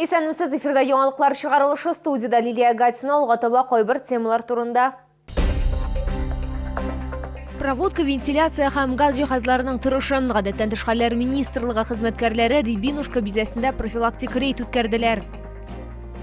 Исәнмесез, эфирда яңалыклар чыгарылышы, студияда Лилия Гатина, алга таба кайбер темалар турында. Проводка, вентиляция һәм газ җиһазларының торышын гадәттән тыш хәлләр министрлыгы хезмәткәрләре Рябинушка бизәсендә профилактик рейд үткәрделәр.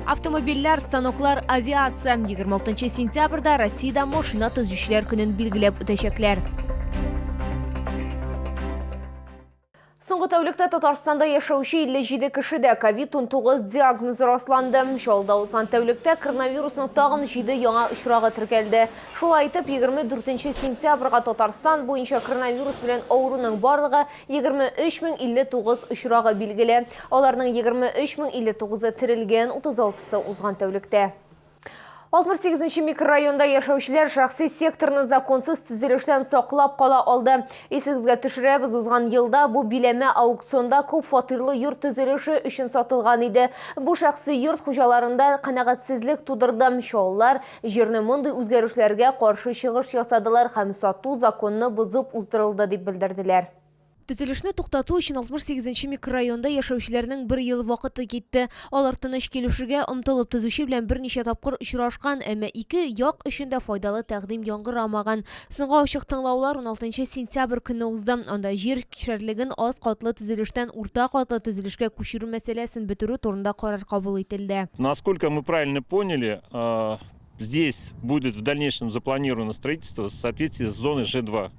Автомобильләр, станоклар, авиация 26 сентябрьдә Россиядә машина төзүчеләр көнен билгеләп үтәчәкләр. Соңгы тәүлектә Татарстанда яшәүче 57 кешедә COVID-19 диагнозы расланды. Шулда узган тәүлектә коронавирусның тагын 7 яңа очрагы теркәлде. Шулай итеп, 24 сентябрьгә Татарстан буенча коронавирус белән авыруның барлыгы 23059 очрагы билгеле. Аларның 23059-ы терелгән, 36-сы узган тәүлектә. 68-нче микрорайонда яшәүчеләр шәхси секторны законсыз төзелештән саклап кала алды. Исегезгә төшерәбез, узган елда бу биләмә аукционда күп фатирлы йорт төзелеше өчен сатылган иде. Бу шәхси йорт хуҗаларында канәгатьсезлек тудырды. Шулар җирне мондый үзгәрешләргә каршы чыгыш ясадылар һәм сату законны бозып уздырылды дип белдерделәр. Төзелешне туктату өчен 68-нче микрорайонда яшәүчеләрнең 1 ел вакыты китте. Алар тыныч килешүгә омтылып төзүче белән берничә тапкыр очрашкан, әмма ике як өчен дә файдалы тәкъдим яңгырамаган. Соңгы ачык тыңлаулар 16 сентябрь көне узды. Анда җир кишәрлеген аз катлы төзелештән урта катлы төзелешкә күчерү мәсьәләсен бетерү турында карар кабул ителде. Насколько мы правильно поняли, здесь будет в дальнейшем запланировано строительство в соответствии с зоной Ж2,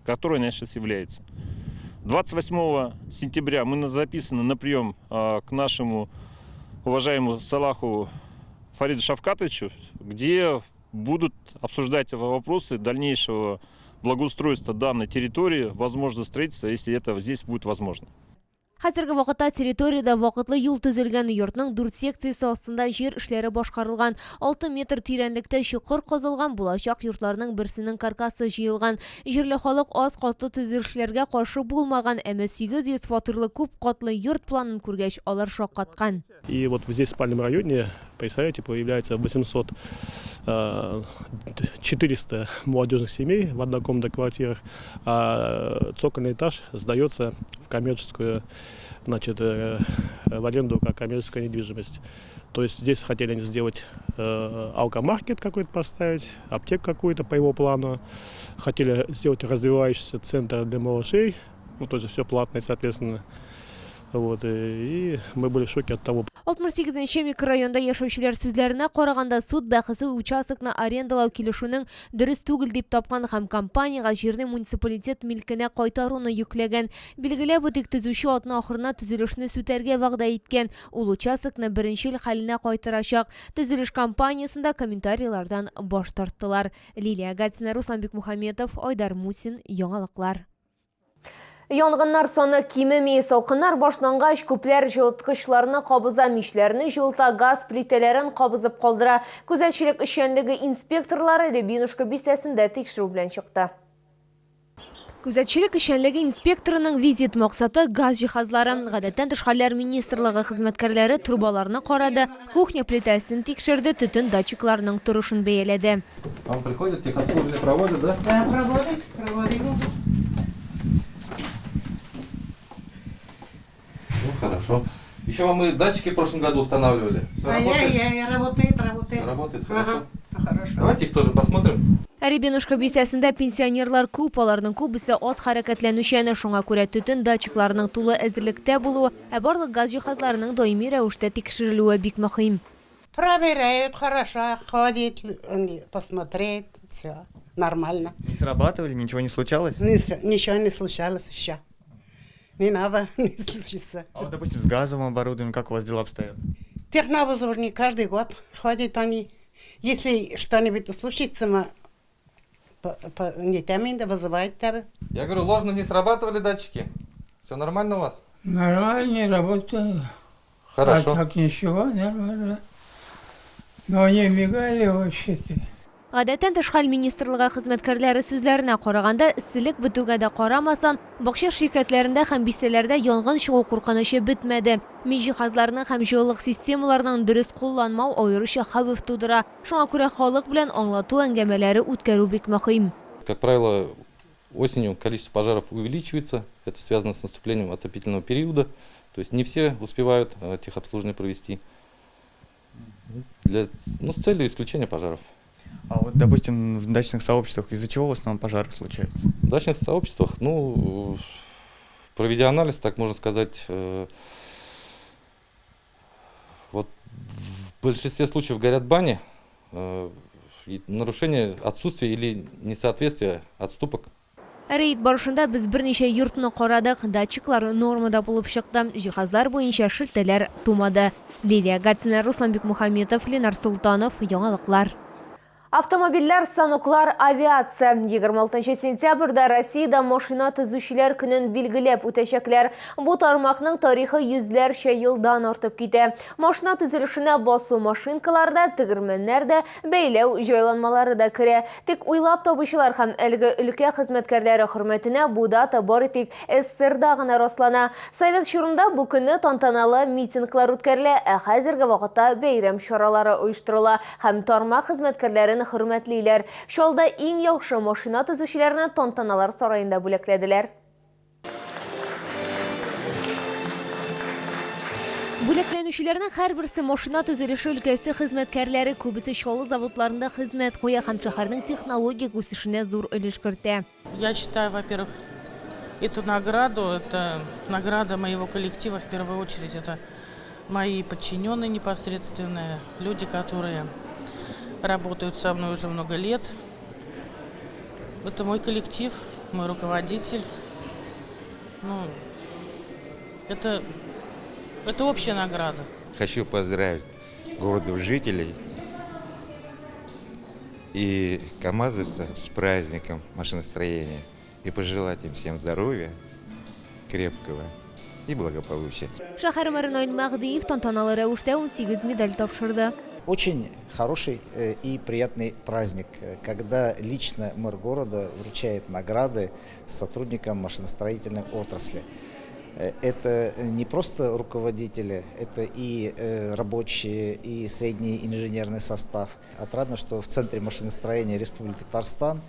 которой она сейчас является. 28 сентября мы записаны на прием к нашему уважаемому Салаху Фариду Шавкатовичу, где будут обсуждать вопросы дальнейшего благоустройства данной территории, возможно строительства, если это здесь будет возможно. Хәзерге вакытта территорияда вакытлы юл төзелгән, йортның 4 секциясе астында җир эшләре башкарылган, 6 метр тирәнлектә чокыр казылган, булачак йортларның берсенең каркасы җыелган. Җирле халык аз катлы төзелешләргә каршы булмаган, әмма 800 фатирлы күп катлы йорт планын күргәч, алар шаккаткан. И вот здесь в спальном районе, представляете, появляется 400 молодежных семей в однокомнатных квартирах, а цокольный этаж сдается в коммерческую, значит, в аренду как коммерческая недвижимость. То есть здесь хотели они сделать алкомаркет какой-то поставить, аптеку какую-то по его плану, хотели сделать развивающийся центр для малышей, ну то есть все платное, соответственно. Вот, и мы были в шоке от того. 68-нче микрорайонда яшәүчеләр сүзләренә караганда, суд бәхәсе участокны арендалау килешүнең дөрес түгел дип тапкан һәм компанияга җирне муниципалитет милкенә кайтаруны йөкләгән. Билгеле, бу тик төзүче атна ахырына төзелешне сүтәргә вәгъдә иткән. Ул участокны беренче ел хәленә кайтарачак. Төзелеш компаниясында комментарийлардан баш тарттылар. Лилия Гатина, Руслан Бикмухаметов, Айдар Мусин, яңалыклар. Янгыннар саны кимеми, салкыннар башлангач, күпләр җылыткычларны кабыза, мичләрне җылыта, газ плитәләрен кабызып калдыра. Күзәтчелек эшчәнлеге инспекторлары Рябинушка бистәсендә тикшерү белән чыкты. Күзәтчелек эшчәнлеге инспекторының визит максаты газ җиһазлары. Гадәттән тыш хәлләр министрлыгы хезмәткәрләре трубаларны карады, кухня плитәсен тикшерде, төтен датчикларының торышын бәяләде. Вам приходят техобслуживание проводы, да? Да, проводы уже. Ну, хорошо. Еще вам мы датчики в прошлом году устанавливали. Все работает? Я работает. Все работает, хорошо. Ага, хорошо. Давайте их тоже посмотрим. Рябинушка бистәсендә пенсионерлар күп, аларның күбесе аз хәрәкәтләнүчәне, шуңа күрә төтен датчикларының тулы әзерлектә булуы, барлык газ җиһазларының даими рәвештә тикшерелүе бик мөһим. Проверяют, хорошо, ходит, посмотреть, все нормально. Не срабатывали, ничего не случалось? Ничего не случалось еще. Не надо, не случится. А вот, допустим, с газовым оборудованием, как у вас дела обстоят? Технобслуживание каждый год ходят они. Если что-нибудь случится, мы не тем вызывают тебя. Я говорю, ложно не срабатывали датчики? Все нормально у вас? Нормально, работаю. Хорошо. А так ничего, нормально. Но они мигали вообще-то. Гадәттән тыш хәл министрлыгы хезмәткәрләре сүзләренә караганда, исселек бетүгә дә карамасан, бакча ширкәтләрендә һәм бистәләрдә янгын чыгу куркынычы бетмәде. Ми җиһазларының һәм җылылык системаларының дөрес кулланмау аеруча хәвеф тудыра. Шуңа күрә халык белән аңлату әңгәмәләре үткәрү бик мөһим. Как правило, осенью количество пожаров увеличивается. Это связано с наступлением отопительного периода. То есть не все успевают техобслуживание провести. С целью исключения пожаров. А вот, допустим, в дачных сообществах из-за чего в основном пожары случаются? В дачных сообществах, проведя анализ, так можно сказать, вот в большинстве случаев горят бани, и нарушение, отсутствие или несоответствие отступок. Рейд барышында біз бірнеше йортны қарадық, датчиклар нормада болып шықты, жиһазлар бойынша шілтелер тумады. Лилия Гатина, Руслан Бекмухаметов, Ленар Султанов, жаңалықлар. Автомобильлер, станоклар, авиация. 26 сентябрьда Россияда машина түзушілер күнін белгілеп өтешеклер. Бұл тармақның тарихы yüzlerce yılдан артып кете. Машина түзілішіне басу машинкаларда, тігірменлерді, бейлеу жайланмалары да кіре. Тек уйлап табышылар һәм әлгі үлке қызметкерлері хұрметіне бұда табар тек СССРда ғана раслана. Совет шурында бұл күні тантаналы митинглар үткерлі, хәзіргі вақытта бейрем шаралары ұйыштырыла һәм тармақ қызметкерлерін хөрмәтлиләр. Шалда иң яхшы машина төзүчеләрне тантаналар сарайында бүләкләделәр. Бүләкләнүчеләрнең һәрберсе машина төзелеше өлкәсе хезмәткәрләре, күбесе шалы заводларында хезмәт куя һәм шәһәрнең технологик үсешенә зур өлеш кертә. Я считаю, во-первых, эту награду, это награда моего коллектива, в первую очередь, это мои подчиненные непосредственные, люди, которые работают со мной уже много лет. Это мой коллектив, мой руководитель. Это общая награда. Хочу поздравить городов жителей и камазовцев с праздником машиностроения и пожелать им всем здоровья, крепкого и благополучия. Шәһәр мэры Наил Мәгъдиев тантаналы рәвештә 18 медаль тапшырды. Очень хороший и приятный праздник, когда лично мэр города вручает награды сотрудникам машиностроительной отрасли. Это не просто руководители, это и рабочие, и средний инженерный состав. Отрадно, что в Центре машиностроения Республики Татарстан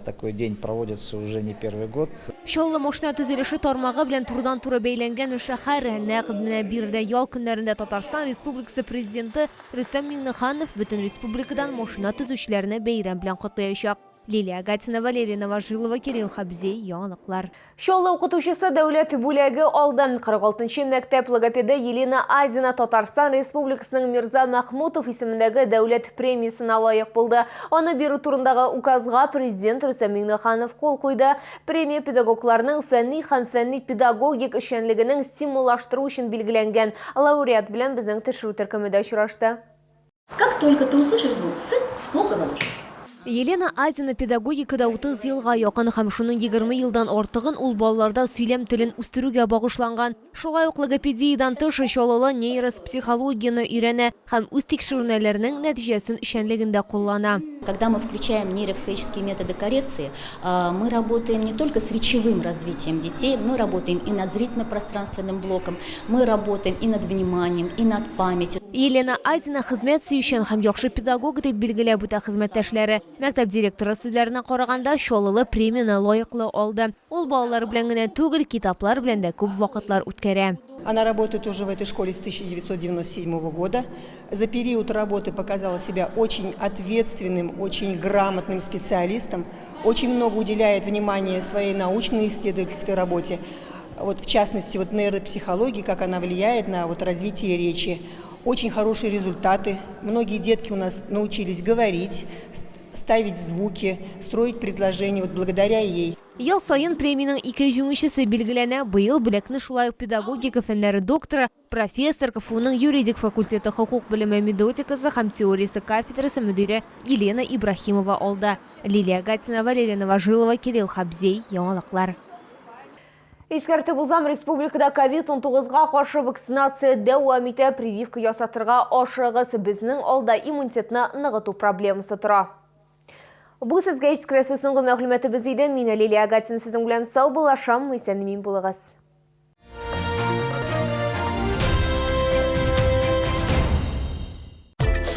такой день проводится уже не первый год. Шаллы машина төзелеше тармагы белән турыдан-туры бәйләнгән шәһәр нәкъ менә бирдә ял көннәрендә Татарстан Республикасы президенты Рөстәм Миңнеханов бөтен республикадан машина төзүчеләрне бәйрәм белән котлаячак. Лилия Гатина, Валерия Новожилова, Кирилл Хабзей, яңалыклар. Шаллы укытучысы дәүләт бүләге алдан 46-нчы мәктәп логопеды Елена Азина Татарстан Республикасының Мирза Махмутов исемендәге дәүләт премиясына лайык булды. Аны бирү турындагы указга президент Рөстәм Миңнеханов кул куйды. Премия педагогларның фәнни һәм фәнни педагогик эшчәнлегенең стимуллаштыру өчен билгеләнгән. Лауреат белән безнең төшерү төркемендә очрашты. Как только ты услышишь звук «с», хлопай на ладоши. Елена Азина педагогикада 30 елга якын һәм шуның 20 елдан артыгын ул балаларда сөйләм телен үстерүгә багышланган. Шулай ук логопедиядан тыш шалалы нейропсихологияны өйрәнә һәм үз тикшерүләренең нәтиҗәсен эшчәнлегендә куллана. Когда мы включаем нейропсихологические методы коррекции, мы работаем не только с речевым развитием детей, мы работаем и над зрительно-пространственным блоком, мы работаем и над вниманием, и над памятью. Елена Азина хезмәт сөючән һәм яхшы педагог дип билгеләп үтә хезмәттәшләре. Мәктәп директоры сүзләренә караганда шаллы премияны лаеклы алды. Ул балалар белән генә түгел, китаплар белән дә күп вакытлар үткәрә. Она работает уже в этой школе с 1997 года. За период работы показала себя очень ответственным, очень грамотным специалистом. Очень много уделяет внимания своей научно-исследовательской работе. В частности, нейропсихологии, как она влияет на развитие речи. Очень хорошие результаты. Многие детки у нас научились говорить, ставить звуки, строить предложения благодаря ей. Ел сайын премияның 2 җиңүчесе билгеләнә. Быел бүләкне шулай ук педагогика фәннәре докторы, профессор КФУның юридик факультеты хукук белеме методикасы һәм теориясе кафедрасы мөдире Елена Ибрахимова алды. Лилия Гатина, Валерия Новожилова, Кирилл Хабзей, яңалыклар. Искәртеп узам, республикада COVID-19-га каршы вакцинация дәвам итә, прививка ясатырга ашыгыз, безнең алда иммунитетны ныгыту проблемасы тора. Бу сезгә җиткерәсе соңгы мәгълүматыбыз иде. Мин Лилия Гатина, сезнең белән сау булашам, исән-имин булыгыз.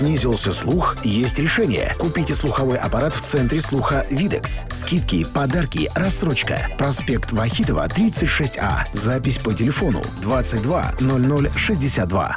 Снизился слух? Есть решение. Купите слуховой аппарат в центре слуха «Видекс». Скидки, подарки, рассрочка. Проспект Вахитова, 36А. Запись по телефону 22 00 62.